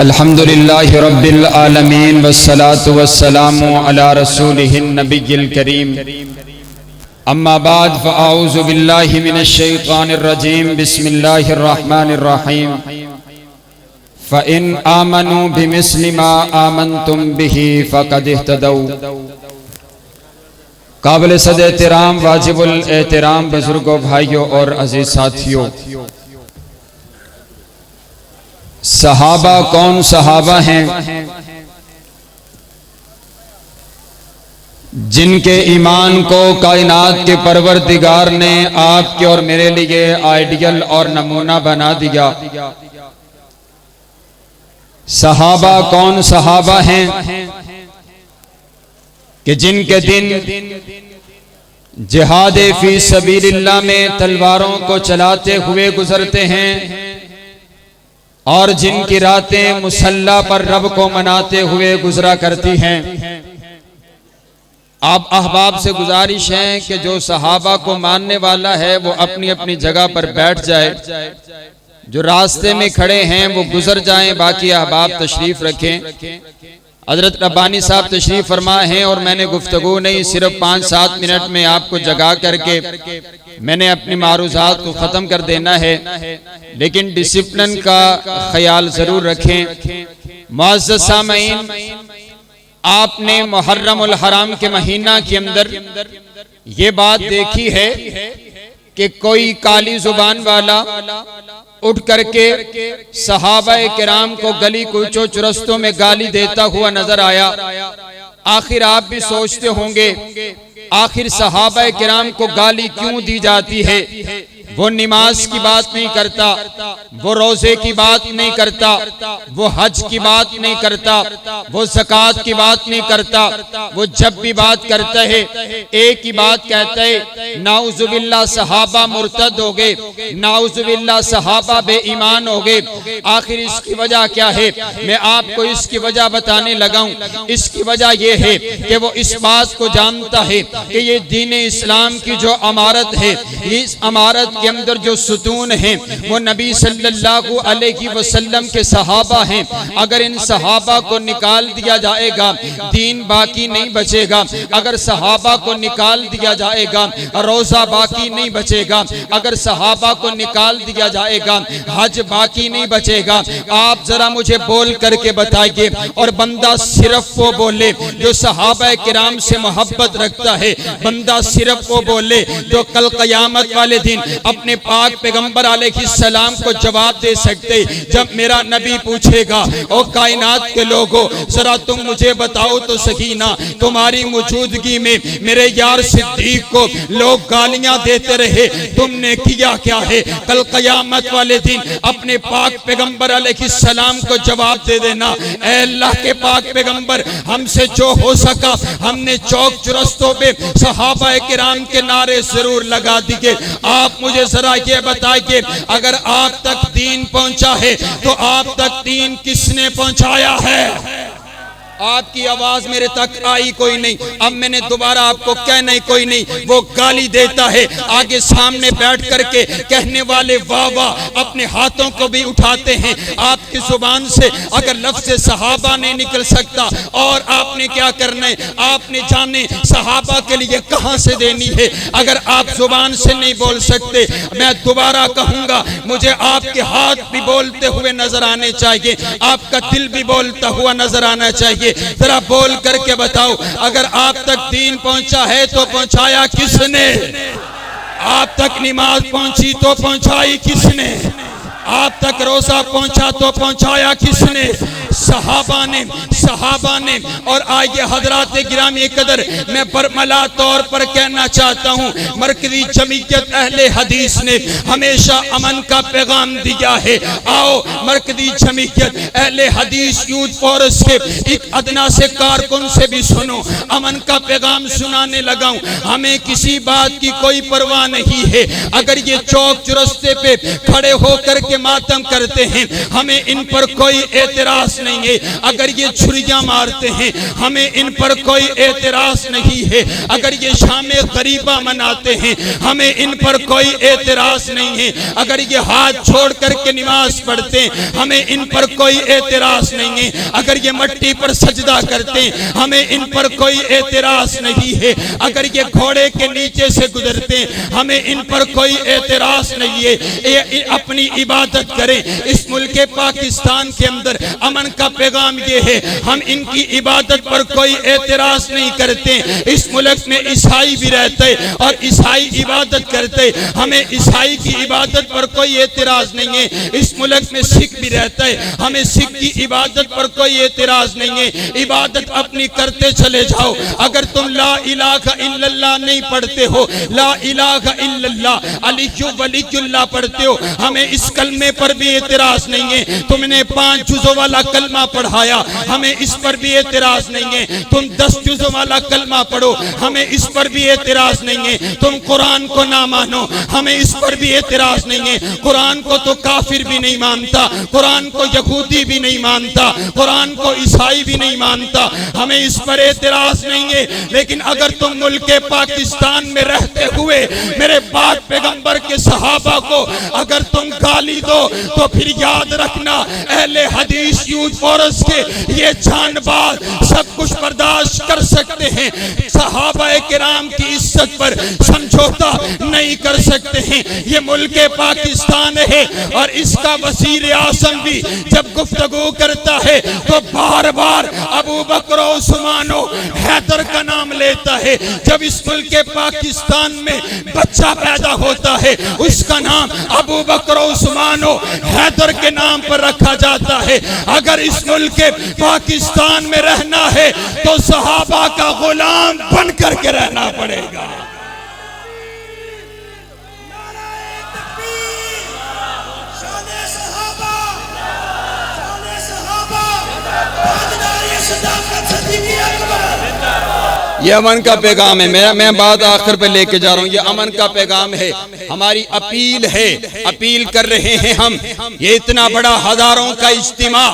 الحمدللہ رب العالمین والصلاة والسلام علی رسولہ النبی الکریم اما بعد فاعوذ باللہ من الشیطان الرجیم بسم اللہ الرحمن الرحیم فَإِنْ آمَنُوا بِمِثْلِ مَا آمَنْتُمْ بِهِ فَقَدْ اهْتَدَوْا۔ قابل صد احترام واجب الاحترام بزرگوں بھائیوں اور عزیز ساتھیوں، صحابہ کون صحابہ ہیں جن کے ایمان کو کائنات کے پروردگار نے آپ کے اور میرے لیے آئیڈیل اور نمونہ بنا دیا۔ صحابہ کون صحابہ ہیں کہ جن کے دن جہاد فی سبیل اللہ میں تلواروں کو چلاتے ہوئے گزرتے ہیں اور جن کی راتیں مصلی پر رب کو مناتے ہوئے گزرا کرتی ہیں۔ آپ احباب سے گزارش ہے کہ جو صحابہ کو ماننے والا ہے وہ اپنی اپنی جگہ پر بیٹھ جائے، جو راستے میں کھڑے ہیں وہ گزر جائیں، باقی احباب تشریف رکھیں۔ حضرت ربانی صاحب تشریف فرما ہیں اور میں نے گفتگو نہیں، صرف 5-7 منٹ میں آپ کو جگا کر کے میں نے اپنی معروضات کو ختم کر دینا ہے، لیکن ڈسپلن کا خیال ضرور رکھیں۔ معزز سامعین، آپ نے محرم الحرام کے مہینہ کے اندر یہ بات دیکھی ہے کہ کوئی کالی زبان والا اٹھ کر کے صحابہ کرام کو گلی کوچوں چرستوں میں گالی دیتا ہوا نظر آیا۔ آخر آپ بھی سوچتے ہوں گے آخر صحابہ کرام کو گالی کیوں دی جاتی ہے؟ وہ نماز کی بات نہیں کرتا، وہ روزے کی بات نہیں کرتا، وہ حج کی بات نہیں کرتا، وہ زکوٰۃ کی بات نہیں کرتا۔ وہ جب بھی بات کرتا ہے ایک ہی بات کہتا ہے، نعوذ باللہ صحابہ مرتد ہو گئے، نعوذ باللہ صحابہ بے ایمان ہو گئے۔ آخر اس کی وجہ کیا ہے؟ میں آپ کو اس کی وجہ بتانے لگا ہوں۔ اس کی وجہ یہ ہے کہ وہ اس بات کو جانتا ہے کہ یہ دین اسلام کی جو عمارت ہے، اس عمارت کے اندر جو ستون ہیں وہ نبی صلی اللہ علیہ وسلم کے صحابہ ہیں۔ اگر ان صحابہ کو نکال دیا جائے گا دین باقی نہیں بچے گا، اگر صحابہ کو نکال دیا جائے گا روزہ باقی نہیں بچے گا، اگر صحابہ کو نکال دیا جائے گا حج باقی نہیں بچے گا۔ آپ ذرا مجھے بول کر کے بتائیے، اور بندہ صرف وہ بولے جو صحابہ کرام سے محبت رکھتا ہے، بندہ صرف وہ بولے جو کل قیامت والے دن اپنے پاک پیغمبر علیہ السلام کو جواب دے سکتے۔ جب میرا نبی پوچھے گا او کائنات کے لوگوں ذرا تم مجھے بتاؤ تو سکینہ، تمہاری موجودگی میں میرے یار صدیق کو لوگ گالیاں دیتے رہے، تم نے کیا کیا ہے؟ کل قیامت والے دن اپنے پاک پیغمبر علیہ السلام کو جواب دے دینا، اے اللہ کے پاک پیغمبر، ہم سے جو ہو سکا ہم نے چوک چرستوں پہ صحابہ کرام کے نعرے ضرور لگا دیے۔ آپ مجھے ذرا یہ بتائیے، اگر آپ تک دین پہنچا ہے تو آپ تک دین کس نے پہنچایا ہے؟ آپ کی آواز میرے تک آئی کوئی نہیں، اب میں نے دوبارہ آپ کو کہنا ہی کوئی نہیں۔ وہ گالی دیتا ہے، آگے سامنے بیٹھ کر کے کہنے والے واہ واہ اپنے ہاتھوں کو بھی اٹھاتے ہیں۔ آپ کی زبان سے اگر لفظ صحابہ نہیں نکل سکتا اور آپ نے کیا کرنا ہے؟ آپ نے جانے صحابہ کے لیے کہاں سے دینی ہے۔ اگر آپ زبان سے نہیں بول سکتے، میں دوبارہ کہوں گا، مجھے آپ کے ہاتھ بھی بولتے ہوئے نظر آنے چاہیے، آپ کا دل بھی بولتا ہوا نظر آنا چاہیے۔ ذرا بول کر کے بتاؤ، اگر آپ تک دین پہنچا ہے تو پہنچایا کس نے؟ آپ تک نماز پہنچی تو پہنچائی کس نے؟ آپ تک روزہ پہنچا تو پہنچایا کس نے؟ صحابہ نے۔ اور آئیے حضرات گرامی قدر، میں برملا طور پر کہنا چاہتا ہوں، مرکزی جمعیت اہل حدیث نے ہمیشہ امن کا پیغام دیا ہے۔ آؤ مرکزی جمعیت اہل حدیث یوتھ فورس کے ایک ادنا سے کارکن سے بھی سنو، امن کا پیغام سنانے لگا ہوں۔ ہمیں کسی بات کی کوئی پرواہ نہیں ہے، اگر یہ چوک چرستے پہ کھڑے ہو کر کے ماتم کرتے ہیں ہمیں ان پر کوئی اعتراض نہیں نہیں ہے، اگر یہ چھریاں مارتے ہیں ہمیں ان پر کوئی اعتراض نہیں ہے، اگر یہ شام غریبہ مناتے ہیں ہمیں ان پر کوئی اعتراض نہیں ہے، اگر یہ ہاتھ چھوڑ کر کے نماز پڑھتے ہیں ہمیں ان پر کوئی اعتراض نہیں ہے، اگر یہ مٹی پر سجدہ کرتے ہیں ہمیں ان پر کوئی اعتراض نہیں ہے، اگر یہ گھوڑے کے نیچے سے گزرتے ہیں ہمیں ان پر کوئی اعتراض نہیں ہے، اپنی عبادت کریں۔ اس ملک پاکستان کے اندر امن کا پیغام یہ ہے، ہم ان کی عبادت پر کوئی اعتراض نہیں کرتے۔ اس ملک میں عیسائی بھی رہتے اور عیسائی عبادت کرتے، ہمیں عیسائی کی عبادت پر کوئی اعتراض نہیں ہے۔ اس ملک میں سکھ بھی رہتا ہے، ہمیں سکھ کی عبادت پر کوئی اعتراض نہیں ہے۔ عبادت اپنی کرتے چلے جاؤ۔ اگر تم لا الہ الا اللہ نہیں پڑھتے ہو، لا الہ الا اللہ علی ولی اللہ پڑھتے ہو، ہمیں اس کلمے پر بھی اعتراض نہیں ہے۔ تم نے 5 جزوں والا کلمہ پڑھایا، ہمیں اس پر بھی اعتراض نہیں ہے۔ تم 10 جزوں والا کلمہ پڑھو، ہمیں اس پر بھی اعتراض نہیں ہے۔ تم قرآن کو نہ مانو، ہمیں اس پر بھی اعتراض نہیں ہے۔ قرآن کو تو کافر بھی نہیں مانتا، قرآن کو یہودی بھی نہیں مانتا، قرآن کو عیسائی بھی نہیں مانتا، ہمیں اس پر اعتراض نہیں ہے۔ لیکن اگر تم ملک پاکستان میں رہتے ہوئے میرے پاک پیغمبر کے صحابہ کو اگر تم گالی دو تو پھر یاد رکھنا اہل حدیث یوتھ فورس کے یہ جان باز سب کچھ برداشت کر سکتے ہیں، صحابہ کرام کی عزت پر سمجھوتا نہیں کر سکتے ہیں۔ یہ ملک پاکستان ہے اور اس کا وزیر اعظم بھی جب گفتگو کرتا ہے تو بار بار ابو بکر و عثمان و حیدر کا نام لیتا ہے۔ جب اس ملک پاکستان میں بچہ پیدا ہوتا ہے اس کا نام ابو بکر و عثمان و حیدر کے نام پر رکھا جاتا ہے۔ اگر اس ملک پاکستان میں رہنا ہے تو صحابہ کا غلام بن کر کے رہنا پڑے گا۔ یہ امن کا پیغام ہے، میں بات آخر پہ لے کے جا رہا ہوں۔ یہ امن کا پیغام ہے، ہماری اپیل ہے، اپیل کر رہے ہیں ہم۔ یہ اتنا بڑا ہزاروں کا اجتماع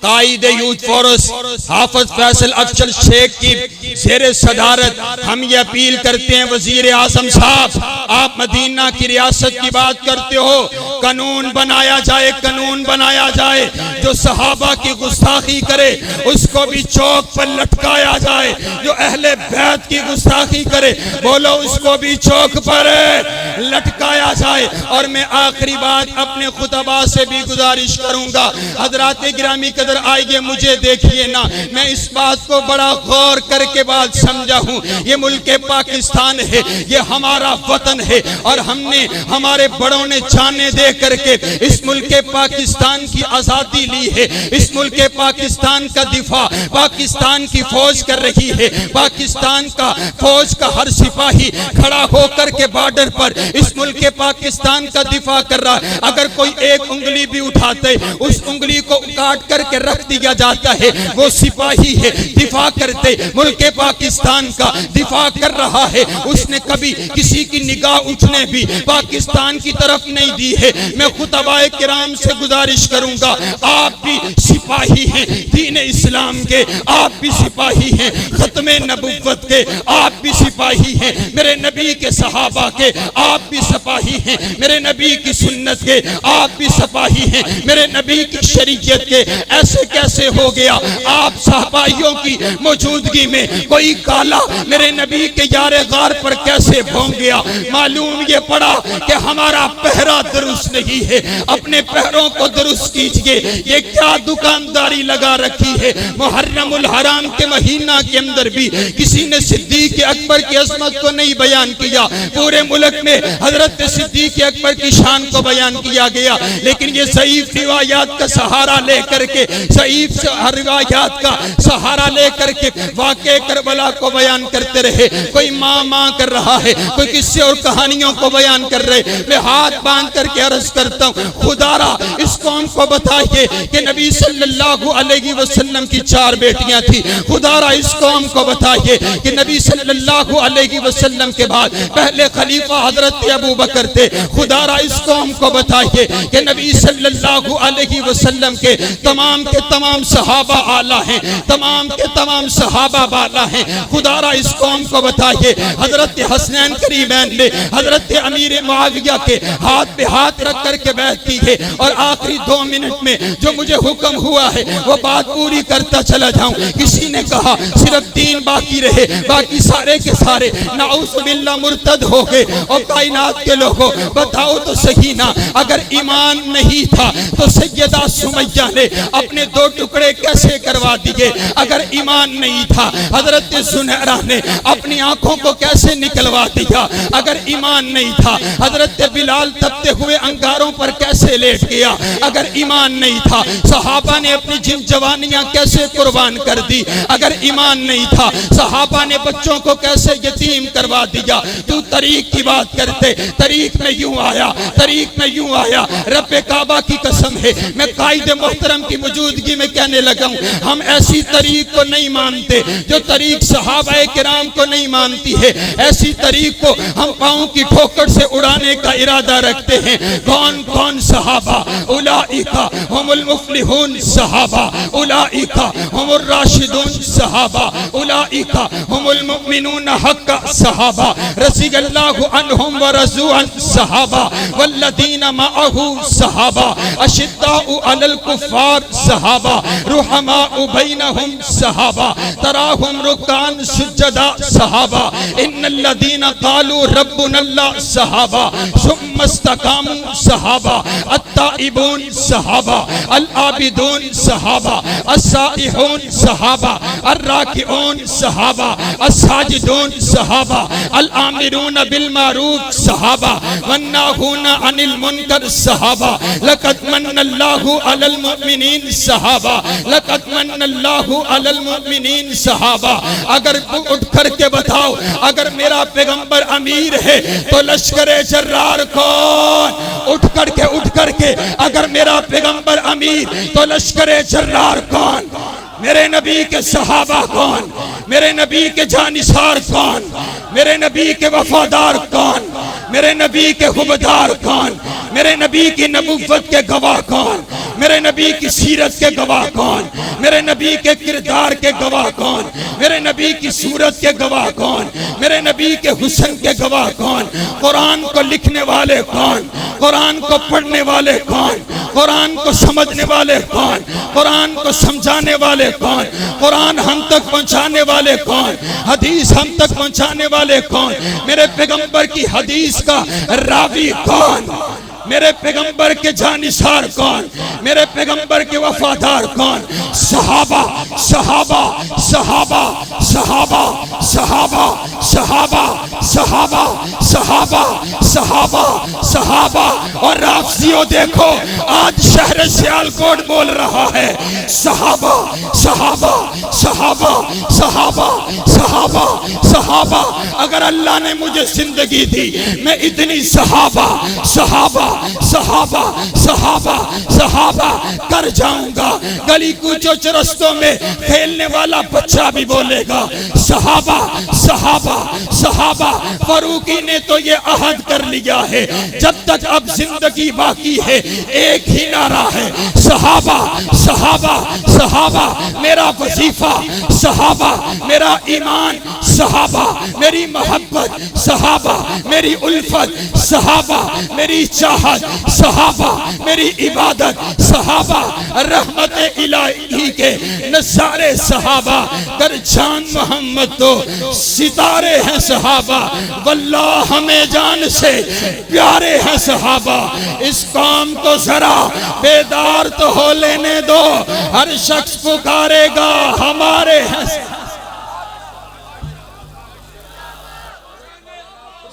قائد یوتھ فورس حافظ فیصل افضل شیخ کی زیر صدارت ہم یہ اپیل کرتے ہیں۔ وزیر اعظم صاحب، آپ مدینہ کی ریاست کی بات کرتے ہو، قانون بنایا جائے، قانون بنایا جائے، جو صحابہ کی گستاخی کرے اس کو بھی چوک پر لٹکایا جائے، جو اہل بیعت کی گستاخی کرے بولو اس کو بھی چوک پر لٹکایا جائے۔ اور میں آخری بات اپنے خطبہ سے بھی گزارش کروں گا، حضرات گرامی قدر آئیے مجھے دیکھیے نا، میں اس بات کو بڑا غور کر کے بات سمجھا ہوں۔ یہ ملک پاکستان ہے، یہ ہمارا وطن ہے اور ہم نے ہمارے بڑوں نے جانیں دے کر کے اس ملک پاکستان کی آزادی لی ہے۔ اس ملک پاکستان کا دفاع پاکستان کی فوج کر رہی ہے۔ پاکستان کا فوج کا ہر سپاہی کھڑا ہو کر کے بارڈر پر اس ملک پاکستان کا دفاع کر رہا ہے۔ اگر کوئی ایک انگلی بھی اٹھاتے اس انگلی کو کاٹ کر کے رکھ دیا جاتا ہے، وہ سپاہی ہے، دفاع کرتے ملک پاکستان کا دفاع کر رہا ہے۔ اس نے کبھی کسی کی نگاہ اٹھنے بھی پاکستان کی طرف نہیں دی ہے۔ میں خطبہ کرام سے گزارش کروں گا، آپ بھی سپاہی ہیں دین اسلام کے، آپ بھی سپاہی ہیں ختم نبوت کے، آپ بھی سپاہی ہیں میرے نبی کے صحابہ کے، آپ بھی سپاہی ہیں میرے نبی کی سنت کے، آپ بھی سپاہی ہیں میرے نبی کی شریعت کے۔ ایسے کیسے ہو گیا آپ صحابیوں کی موجودگی میں کوئی کالا میرے نبی کے یار غار پر کیسے بھونگ گیا؟ معلوم یہ پڑا کہ ہمارا پہرا درست نہیں ہے، اپنے پہروں کو درست کیجئے۔ یہ کیا دکانداری لگا رکھی ہے؟ محرم الحرام کے مہینہ کے اندر بھی کسی نے صدیق اکبر کی عظمت کو نہیں بیان کیا، پورے ملک میں حضرت صدیق اکبر کی شان کو بیان کیا گیا، لیکن یہ ضعیف روایات کا سہارا لے کر کے، ضعیف روایات کا سہارا لے کر کے واقع کربلا کو بیان کرتے رہے۔ کوئی ماں کر رہا ہے، کوئی قصے اور کہانیوں کو بیان کر رہے۔ میں ہاتھ باندھ کر کے عرض کرتا ہوں، خدا را اس قوم کو بتائیے کہ نبی صلی اللہ علیہ وسلم کی 4 بیٹیاں تھی. خدا را اس قوم کو بتائیے کہ نبی صلی اللہ علیہ وسلم کے بعد پہلے خلیفہ حضرت ابو بکر تھے. خدا را اس قوم کو بتائیے کہ نبی صلی اللہ علیہ وسلم کے تمام صحابہ اعلیٰ ہیں, تمام کے تمام صحابہ بالا ہیں. خدا را اس قوم کو بتائیے حضرت حسنین کریمین نے حضرت امیر معاویہ کے ہاتھ پہ ہاتھ رکھ کر کے بیعت کی ہے, اور آخری 2 منٹ میں جو مجھے حکم ہوا ہے وہ بات پوری کرتا چلا جاؤں. کسی نے کہا صرف 3 باقی رہے, باقی سارے کے سارے نعوذ باللہ مرتد ہو گئے. اور کائنات کے لوگوں بتاؤ تو صحیح نا, اگر ایمان نہیں تھا تو سیدہ سمیہ نے اپنے 2 ٹکڑے کیسے کروا دیے؟ اگر ایمان نہیں تھا حضرت زنیرہ نے اپنی آنکھوں کو کیسے نکلوا دیا؟ اگر ایمان نہیں تھا حضرت بلال تپتے ہوئے انگاروں پر کیسے لیٹ گیا؟ اگر ایمان نہیں تھا صحابہ نے اپنی جوانیاں کیسے قربان کر دی؟ اگر ایمان نہیں تھا صحابہ نے بچوں کو کیسے یتیم کروا دیا؟ تو طریق کی بات کرتے, طریق میں یوں آیا, طریق میں یوں آیا. رب کعبہ کی قسم ہے میں قائد محترم کی موجودگی میں کہنے لگا ہوں, ہم ایسی طریق کو نہیں مانتے جو طریق صحابہ کرام کو نہیں مانتی ہے. ایسی طریق کو ہم پاؤں کی ٹھوکر سے اڑانے کا ارادہ رکھتے ہیں. کون کون صحابہ؟ اولئک ہم المفلحون صحابہ, اولئک ہم الراشدون صحابہ, اولئک ہم المؤمنون حق صحابہ, رضی اللہ عنہم ورضوا عن صحابہ, والذین معہ صحابہ, اشداء علی الکفار صحابہ, رحماء بینہم صحابہ, تراہم رکعا سجدا صحابہ, ان الذین قالوا ربنا اللہ صحابہ, ثم استقاموا صحابہ, التائبون صحابہ, العابدون صحابہ, السائحون صحابہ, الراکعون صحابہ, الساجدون صحابہ, الآمرون بالمعروف صحابہ, والناہون عن المنکر صحابہ, لقد من اللہ علی المؤمنین صحابہ, لقد من اللہ علی المؤمنین صحابہ. اگر اٹھ کر کے بتاؤ اگر میرا پیغمبر امیر ہے تو لشکر جرار کون؟ اٹھ کر کے اگر میرا پیغمبر امیر تو لشکر جرار کون؟ میرے نبی کے صحابہ کون؟ میرے نبی کے جانثار کون؟ میرے نبی کے وفادار کون؟ میرے نبی کے حبدار کون؟ میرے نبی کی نبوت کے گواہ کون؟ میرے نبی کی سیرت کے گواہ کون؟ میرے نبی کے کردار کے گواہ کون؟ میرے نبی کی صورت کے گواہ کون؟ میرے نبی کے حسن کے گواہ کون؟ قرآن کو لکھنے والے کون؟ قرآن کو پڑھنے والے کون؟ قرآن کو سمجھنے والے کون؟ قرآن کو سمجھانے والے کون؟ قرآن ہم تک پہنچانے والے کون؟ حدیث ہم تک پہنچانے والے کون؟ میرے پیغمبر کی حدیث کا راوی کون؟ میرے پیغمبر کے جانثار کون؟ میرے پیغمبر کے وفادار کون؟ صحابہ صحابہ صحابہ صحابہ صحابہ صحابہ صحابہ صحابہ صحابہ صحابہ. اور رافضیوں دیکھو آج شہر سیالکوٹ بول رہا ہے صحابہ صحابہ صحابہ صحابہ صحابہ صحابہ. اگر اللہ نے مجھے زندگی دی میں اتنی صحابہ صحابہ صحابہ صحابہ صحابہ کر جاؤں گا. گلی کوچوں چرستوں میں کھیلنے والا بچہ بھی بولے گا صحابہ صحابہ صحابہ. فاروقی نے تو یہ عہد کر لیا ہے جب تک اب زندگی باقی ہے ایک ہی نعرہ ہے صحابہ صحابہ صحابہ. میرا وظیفہ صحابہ, میرا ایمان صحابہ, میری محبت صحابہ, میری الفت صحابہ, میری چاہت صحابہ, میری عبادت صحابہ, رحمت الہی کے نظارے صحابہ. کر جان محمد تو ستارے ہیں صحابہ, واللہ ہمیں جان سے پیارے ہیں صحابہ. اس قوم کو ذرا بیدار تو ہو لینے دو, ہر شخص پکارے گا ہمارے ہیں